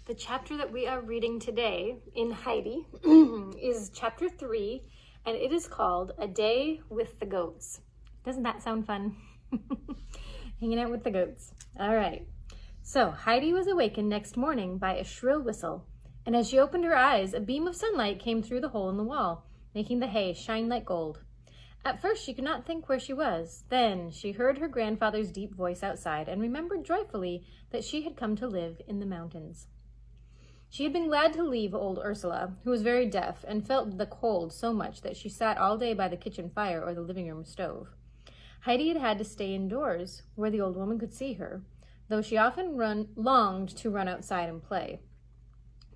The chapter that we are reading today in Heidi is chapter 3, and it is called A Day with the Goats. Doesn't that sound fun? Hanging out with the goats. All right. So Heidi was awakened next morning by a shrill whistle, and as she opened her eyes, a beam of sunlight came through the hole in the wall, making the hay shine like gold. At first she could not think where she was. Then she heard her grandfather's deep voice outside and remembered joyfully that she had come to live in the mountains. She had been glad to leave old Ursula, who was very deaf and felt the cold so much that she sat all day by the kitchen fire or the living room stove. Heidi had had to stay indoors, where the old woman could see her, though she often longed to run outside and play.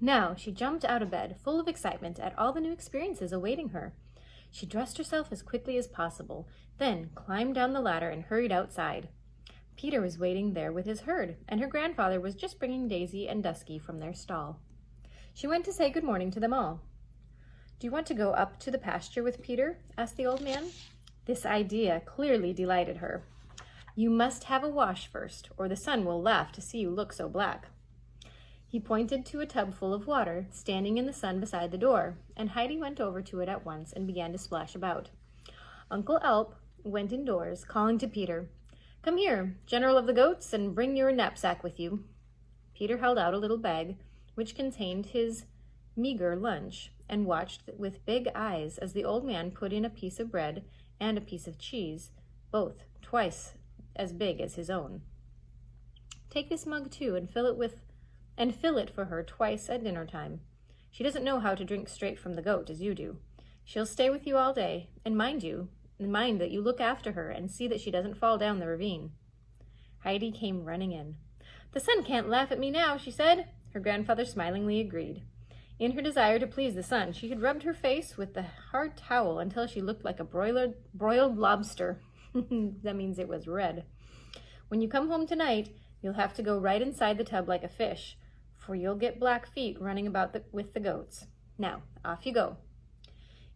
Now she jumped out of bed, full of excitement at all the new experiences awaiting her. She dressed herself as quickly as possible, then climbed down the ladder and hurried outside. Peter was waiting there with his herd, and her grandfather was just bringing Daisy and Dusky from their stall. She went to say good morning to them all. "Do you want to go up to the pasture with Peter?" asked the old man. This idea clearly delighted her. "You must have a wash first, or the sun will laugh to see you look so black." He pointed to a tub full of water, standing in the sun beside the door, and Heidi went over to it at once and began to splash about. Uncle Alp went indoors, calling to Peter, "Come here, General of the Goats, and bring your knapsack with you." Peter held out a little bag, which contained his meager lunch, and watched with big eyes as the old man put in a piece of bread and a piece of cheese, both twice as big as his own. "Take this mug too, and fill it for her twice at dinner time. She doesn't know how to drink straight from the goat as you do. She'll stay with you all day, and mind that you look after her and see that she doesn't fall down the ravine." Heidi came running in. "The sun can't laugh at me now," she said. Her grandfather smilingly agreed. In her desire to please the sun, she had rubbed her face with the hard towel until she looked like a broiled lobster. That means it was red. "When you come home tonight, you'll have to go right inside the tub like a fish, for you'll get black feet running about with the goats. Now, off you go."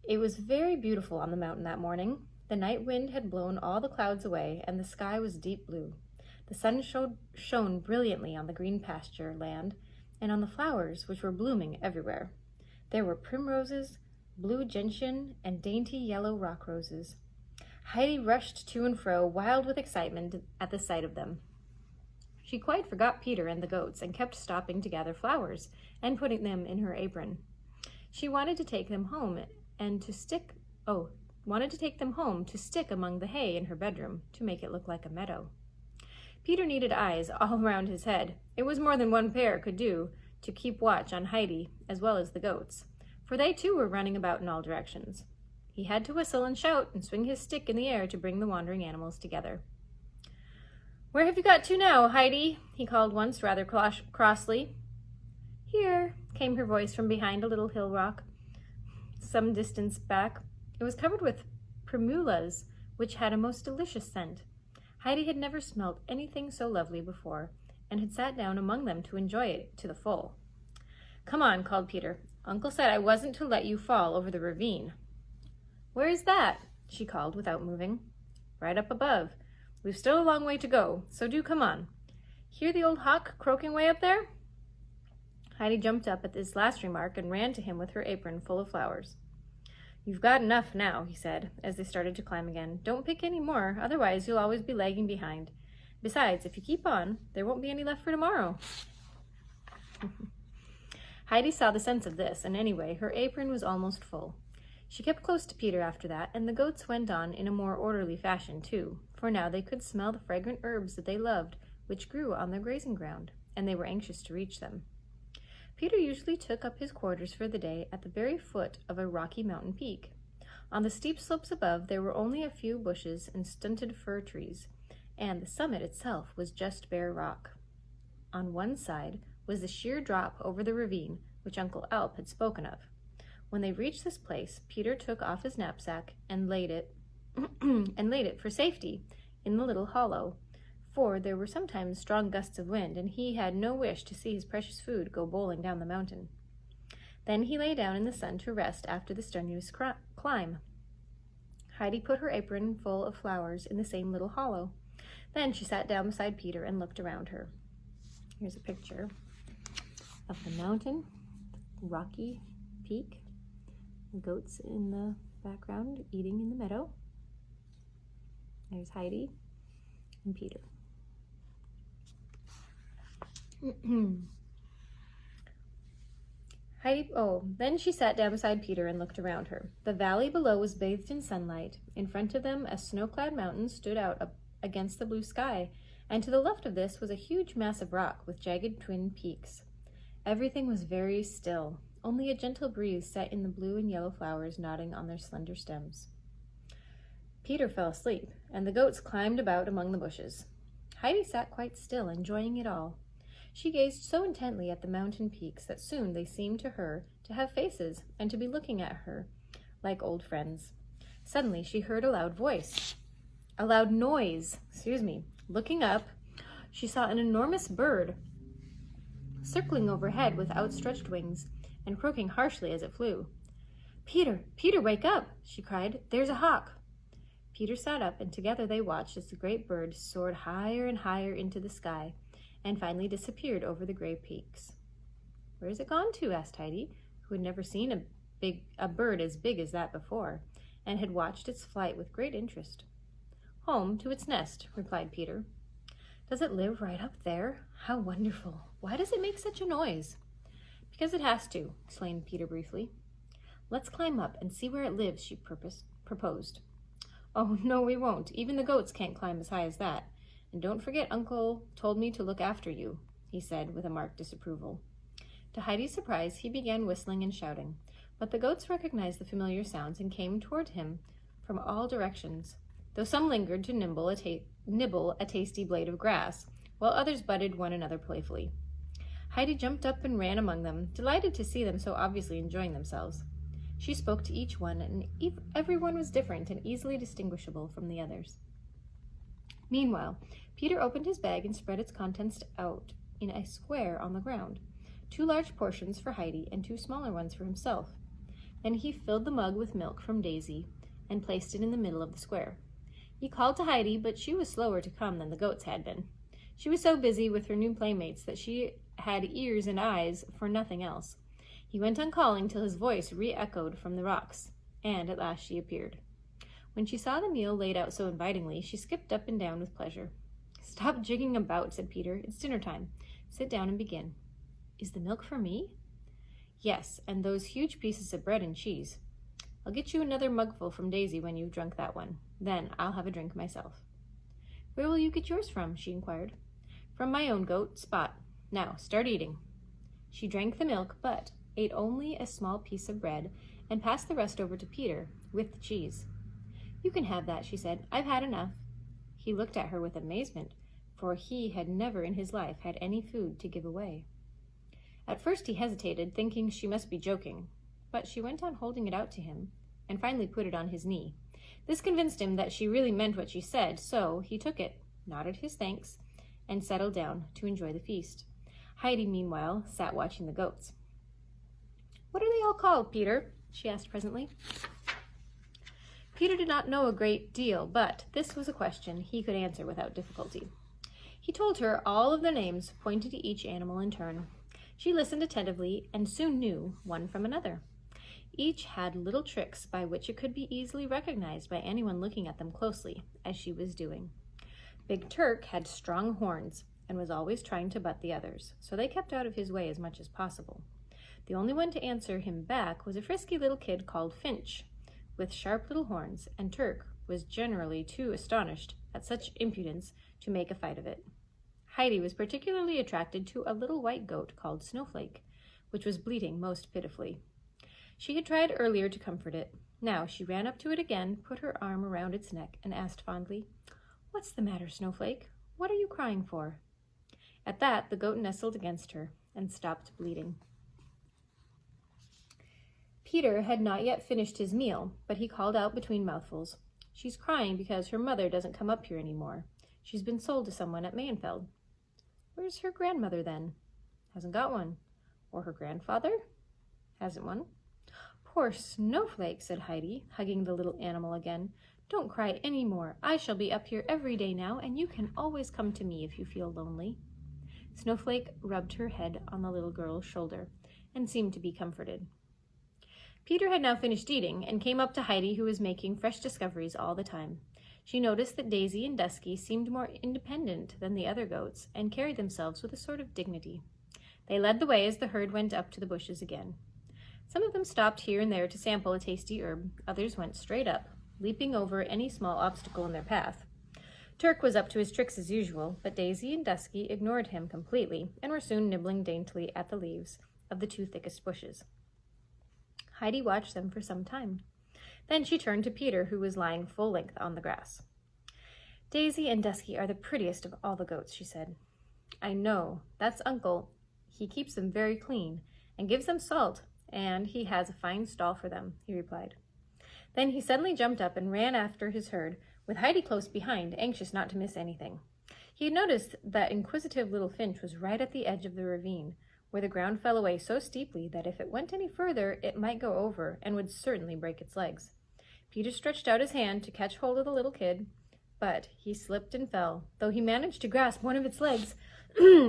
It was very beautiful on the mountain that morning. The night wind had blown all the clouds away, and the sky was deep blue. The sun shone brilliantly on the green pasture land and on the flowers, which were blooming everywhere. There were primroses, blue gentian, and dainty yellow rock roses. Heidi rushed to and fro, wild with excitement at the sight of them. She quite forgot Peter and the goats and kept stopping to gather flowers and putting them in her apron. She wanted to take them home to stick among the hay in her bedroom to make it look like a meadow. Peter needed eyes all around his head. It was more than one pair could do to keep watch on Heidi as well as the goats, for they too were running about in all directions. He had to whistle and shout and swing his stick in the air to bring the wandering animals together. "Where have you got to now, Heidi?" he called once rather crossly. "Here," came her voice from behind a little hill rock some distance back. It was covered with primulas, which had a most delicious scent. Heidi had never smelt anything so lovely before, and had sat down among them to enjoy it to the full. "Come on," called Peter. "Uncle said I wasn't to let you fall over the ravine." "Where is that?" she called without moving. "Right up above. We've still a long way to go, so do come on. Hear the old hawk croaking way up there?" Heidi jumped up at this last remark and ran to him with her apron full of flowers. "You've got enough now," he said, as they started to climb again. "Don't pick any more, otherwise you'll always be lagging behind. Besides, if you keep on, there won't be any left for tomorrow." Heidi saw the sense of this, and anyway, her apron was almost full. She kept close to Peter after that, and the goats went on in a more orderly fashion too, for now they could smell the fragrant herbs that they loved, which grew on their grazing ground, and they were anxious to reach them. Peter usually took up his quarters for the day at the very foot of a rocky mountain peak. On the steep slopes above there were only a few bushes and stunted fir trees, and the summit itself was just bare rock. On one side was the sheer drop over the ravine which Uncle Alp had spoken of. When they reached this place, Peter took off his knapsack and laid it for safety in the little hollow, for there were sometimes strong gusts of wind, and he had no wish to see his precious food go bowling down the mountain. Then he lay down in the sun to rest after the strenuous climb. Heidi put her apron full of flowers in the same little hollow. Then she sat down beside Peter and looked around her. Here's a picture. of the mountain, rocky peak, the goats in the background eating in the meadow. There's Heidi and Peter. Then she sat down beside Peter and looked around her. The valley below was bathed in sunlight. In front of them, a snow-clad mountain stood out against the blue sky, and to the left of this was a huge mass of rock with jagged twin peaks. Everything was very still. Only a gentle breeze set in the blue and yellow flowers nodding on their slender stems. Peter fell asleep, and the goats climbed about among the bushes. Heidi sat quite still, enjoying it all. She gazed so intently at the mountain peaks that soon they seemed to her to have faces and to be looking at her like old friends. Suddenly she heard a loud noise. Looking up, she saw an enormous bird circling overhead with outstretched wings and croaking harshly as it flew. Peter, wake up, she cried. There's a hawk. Peter sat up, and together they watched as the great bird soared higher and higher into the sky and finally disappeared over the gray peaks. Where's it gone to? Asked Heidi, who had never seen a bird as big as that before, and had watched its flight with great interest. Home to its nest, replied Peter. Does it live right up there? How wonderful. Why does it make such a noise? Because it has to, explained Peter briefly. Let's climb up and see where it lives, she proposed. Oh, no, we won't. Even the goats can't climb as high as that. And don't forget, Uncle told me to look after you, he said with a marked disapproval. To Heidi's surprise, he began whistling and shouting, but the goats recognized the familiar sounds and came toward him from all directions, though some lingered to nibble a tasty blade of grass, while others butted one another playfully. Heidi jumped up and ran among them, delighted to see them so obviously enjoying themselves. She spoke to each one, and everyone was different and easily distinguishable from the others. Meanwhile, Peter opened his bag and spread its contents out in a square on the ground, 2 large portions for Heidi and 2 smaller ones for himself. Then he filled the mug with milk from Daisy and placed it in the middle of the square. He called to Heidi, but she was slower to come than the goats had been. She was so busy with her new playmates that she had ears and eyes for nothing else. He went on calling till his voice re-echoed from the rocks, and at last she appeared. When she saw the meal laid out so invitingly, she skipped up and down with pleasure. Stop jigging about, said Peter. It's dinner time. Sit down and begin. Is the milk for me? Yes, and those huge pieces of bread and cheese. I'll get you another mugful from Daisy when you've drunk that one. Then I'll have a drink myself. Where will you get yours from? She inquired. From my own goat, Spot. Now, start eating. She drank the milk, but ate only a small piece of bread and passed the rest over to Peter with the cheese. You can have that, she said. I've had enough. He looked at her with amazement, for he had never in his life had any food to give away. At first he hesitated, thinking she must be joking, but she went on holding it out to him and finally put it on his knee. This convinced him that she really meant what she said, so he took it, nodded his thanks, and settled down to enjoy the feast. Heidi, meanwhile, sat watching the goats. What are they all called, Peter? She asked presently. Peter did not know a great deal, but this was a question he could answer without difficulty. He told her all of their names, pointing to each animal in turn. She listened attentively and soon knew one from another. Each had little tricks by which it could be easily recognized by anyone looking at them closely, as she was doing. Big Turk had strong horns and was always trying to butt the others, so they kept out of his way as much as possible. The only one to answer him back was a frisky little kid called Finch, with sharp little horns, and Turk was generally too astonished at such impudence to make a fight of it. Heidi was particularly attracted to a little white goat called Snowflake, which was bleating most pitifully. She had tried earlier to comfort it. Now she ran up to it again, put her arm around its neck, and asked fondly, "What's the matter, Snowflake? What are you crying for?" At that, the goat nestled against her and stopped bleating. Peter had not yet finished his meal, but he called out between mouthfuls, "She's crying because her mother doesn't come up here anymore. She's been sold to someone at Mayenfeld." "Where's her grandmother, then?" "Hasn't got one." "Or her grandfather?" "Hasn't one." "Poor Snowflake," said Heidi, hugging the little animal again. "Don't cry any more. I shall be up here every day now, and you can always come to me if you feel lonely." Snowflake rubbed her head on the little girl's shoulder and seemed to be comforted. Peter had now finished eating and came up to Heidi, who was making fresh discoveries all the time. She noticed that Daisy and Dusky seemed more independent than the other goats and carried themselves with a sort of dignity. They led the way as the herd went up to the bushes again. Some of them stopped here and there to sample a tasty herb. Others went straight up, leaping over any small obstacle in their path. Turk was up to his tricks as usual, but Daisy and Dusky ignored him completely and were soon nibbling daintily at the leaves of the two thickest bushes. Heidi watched them for some time. Then she turned to Peter, who was lying full length on the grass. Daisy and Dusky are the prettiest of all the goats, she said. I know. That's Uncle. He keeps them very clean and gives them salt, and he has a fine stall for them, he replied. Then he suddenly jumped up and ran after his herd, with Heidi close behind, anxious not to miss anything. He had noticed that inquisitive little Finch was right at the edge of the ravine, where the ground fell away so steeply that if it went any further, it might go over and would certainly break its legs. Peter stretched out his hand to catch hold of the little kid, but he slipped and fell, though he managed to grasp one of its legs,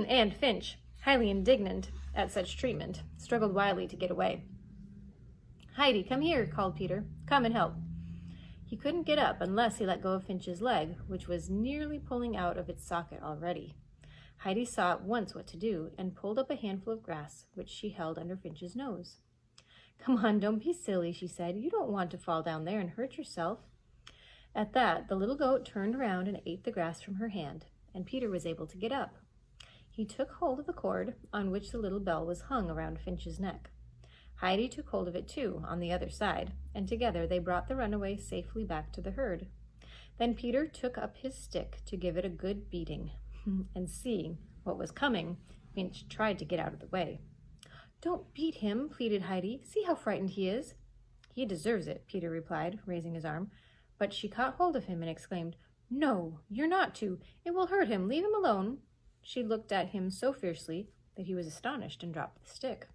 and Finch, highly indignant at such treatment, struggled wildly to get away. Heidi, come here, called Peter. Come and help. He couldn't get up unless he let go of Finch's leg, which was nearly pulling out of its socket already. Heidi saw at once what to do and pulled up a handful of grass, which she held under Finch's nose. Come on, don't be silly, she said. You don't want to fall down there and hurt yourself. At that, the little goat turned around and ate the grass from her hand, and Peter was able to get up. He took hold of the cord on which the little bell was hung around Finch's neck. Heidi took hold of it too, on the other side, and together they brought the runaway safely back to the herd. Then Peter took up his stick to give it a good beating, and seeing what was coming, Finch tried to get out of the way. Don't beat him, pleaded Heidi. See how frightened he is. He deserves it, Peter replied, raising his arm. But she caught hold of him and exclaimed, No, you're not to. It will hurt him. Leave him alone. She looked at him so fiercely that he was astonished and dropped the stick.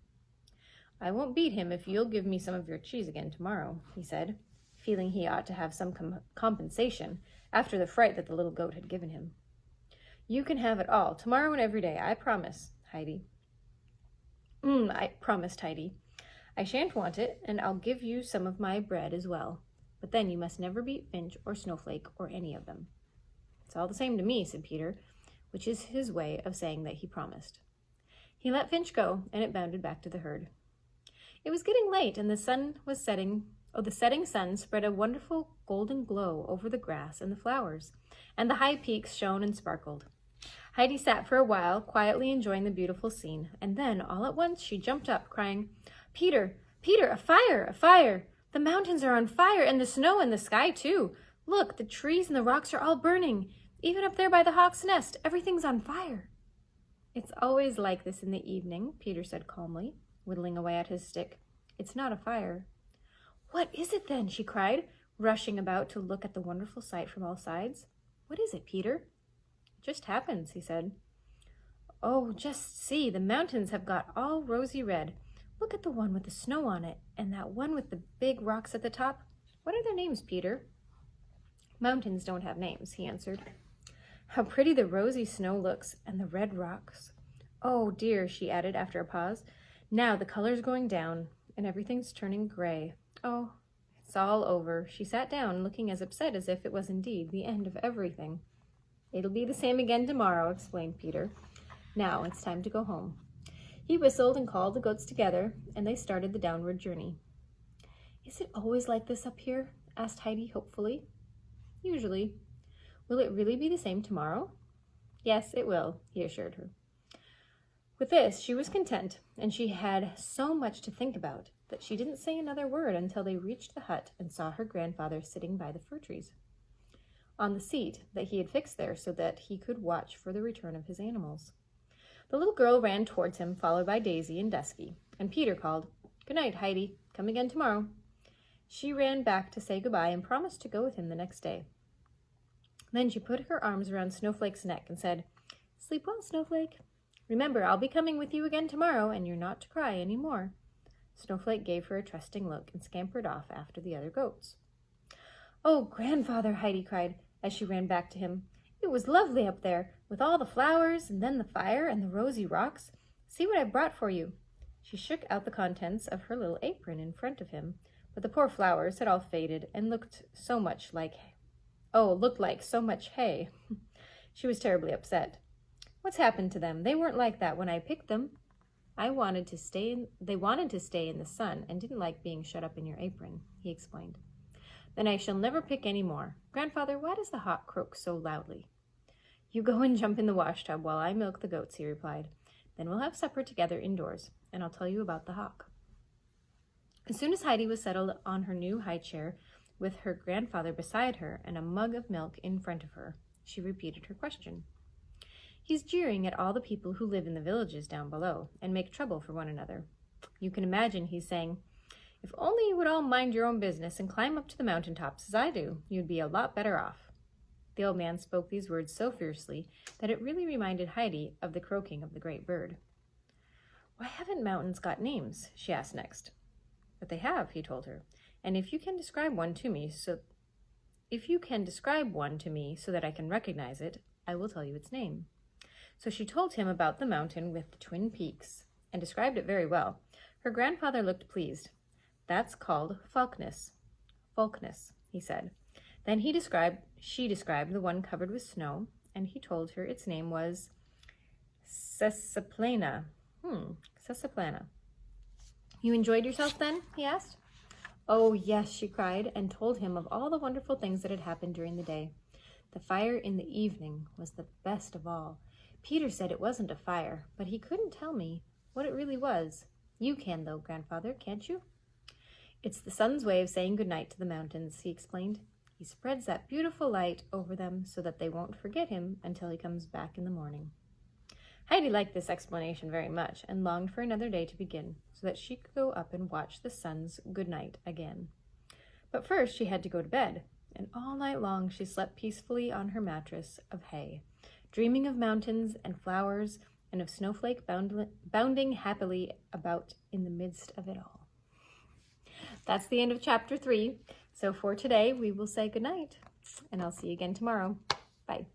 I won't beat him if you'll give me some of your cheese again tomorrow, he said, feeling he ought to have some compensation after the fright that the little goat had given him. You can have it all, tomorrow and every day, I promise, Heidi. I promised Heidi. I shan't want it, and I'll give you some of my bread as well. But then you must never beat Finch or Snowflake or any of them. It's all the same to me, said Peter, which is his way of saying that he promised. He let Finch go, and it bounded back to the herd. It was getting late, and the sun was setting. The setting sun spread a wonderful golden glow over the grass and the flowers, and the high peaks shone and sparkled. Heidi sat for a while, quietly enjoying the beautiful scene, and then, all at once, she jumped up, crying, Peter, Peter, a fire, a fire! The mountains are on fire, and the snow and the sky, too. Look, the trees and the rocks are all burning. Even up there by the hawk's nest, everything's on fire. It's always like this in the evening, Peter said calmly, whittling away at his stick. It's not a fire. What is it then? She cried, rushing about to look at the wonderful sight from all sides. What is it, Peter? It just happens, he said. Oh, just see, the mountains have got all rosy red. Look at the one with the snow on it, and that one with the big rocks at the top. What are their names, Peter? Mountains don't have names, he answered. How pretty the rosy snow looks, and the red rocks. Oh, dear, she added after a pause. Now the color's going down, and everything's turning gray. Oh, it's all over. She sat down, looking as upset as if it was indeed the end of everything. It'll be the same again tomorrow, explained Peter. Now it's time to go home. He whistled and called the goats together, and they started the downward journey. Is it always like this up here? Asked Heidi hopefully. Usually. Will it really be the same tomorrow? Yes, it will, he assured her. With this, she was content, and she had so much to think about that she didn't say another word until they reached the hut and saw her grandfather sitting by the fir trees, on the seat that he had fixed there so that he could watch for the return of his animals. The little girl ran towards him, followed by Daisy and Dusky, and Peter called, Good night, Heidi. Come again tomorrow. She ran back to say goodbye and promised to go with him the next day. Then she put her arms around Snowflake's neck and said, Sleep well, Snowflake. Remember, I'll be coming with you again tomorrow, and you're not to cry any more. Snowflake gave her a trusting look and scampered off after the other goats. Oh, Grandfather, Heidi cried as she ran back to him. It was lovely up there, with all the flowers and then the fire and the rosy rocks. See what I brought for you." She shook out the contents of her little apron in front of him, but the poor flowers had all faded and looked like so much hay. She was terribly upset. "What's happened to them? They weren't like that when I picked them." They wanted to stay in the sun and didn't like being shut up in your apron," he explained. "Then I shall never pick any more. Grandfather, why does the hawk croak so loudly?" "You go and jump in the wash tub while I milk the goats," he replied. "Then we'll have supper together indoors, and I'll tell you about the hawk." As soon as Heidi was settled on her new high chair, with her grandfather beside her and a mug of milk in front of her, she repeated her question. "He's jeering at all the people who live in the villages down below and make trouble for one another. You can imagine he's saying, 'If only you would all mind your own business and climb up to the mountain tops as I do, you'd be a lot better off.'" The old man spoke these words so fiercely that it really reminded Heidi of the croaking of the great bird. "Why haven't mountains got names?" she asked next. "But they have," he told her, "and if you can describe one to me so that I can recognize it, I will tell you its name." So she told him about the mountain with the twin peaks and described it very well. Her grandfather looked pleased. "That's called Falkness." "Falkness," he said. Then she described the one covered with snow, and he told her its name was Sessaplana. Sessaplana. "You enjoyed yourself then?" he asked. "Oh, yes," she cried, and told him of all the wonderful things that had happened during the day. The fire in the evening was the best of all. Peter said it wasn't a fire, but he couldn't tell me what it really was. You can, though, Grandfather, can't you? "It's the sun's way of saying goodnight to the mountains," he explained. "He spreads that beautiful light over them so that they won't forget him until he comes back in the morning." Heidi liked this explanation very much and longed for another day to begin so that she could go up and watch the sun's goodnight again. But first she had to go to bed, and all night long she slept peacefully on her mattress of hay, dreaming of mountains and flowers and of Snowflake bounding happily about in the midst of it all. That's the end of chapter 3. So for today, we will say goodnight, and I'll see you again tomorrow. Bye.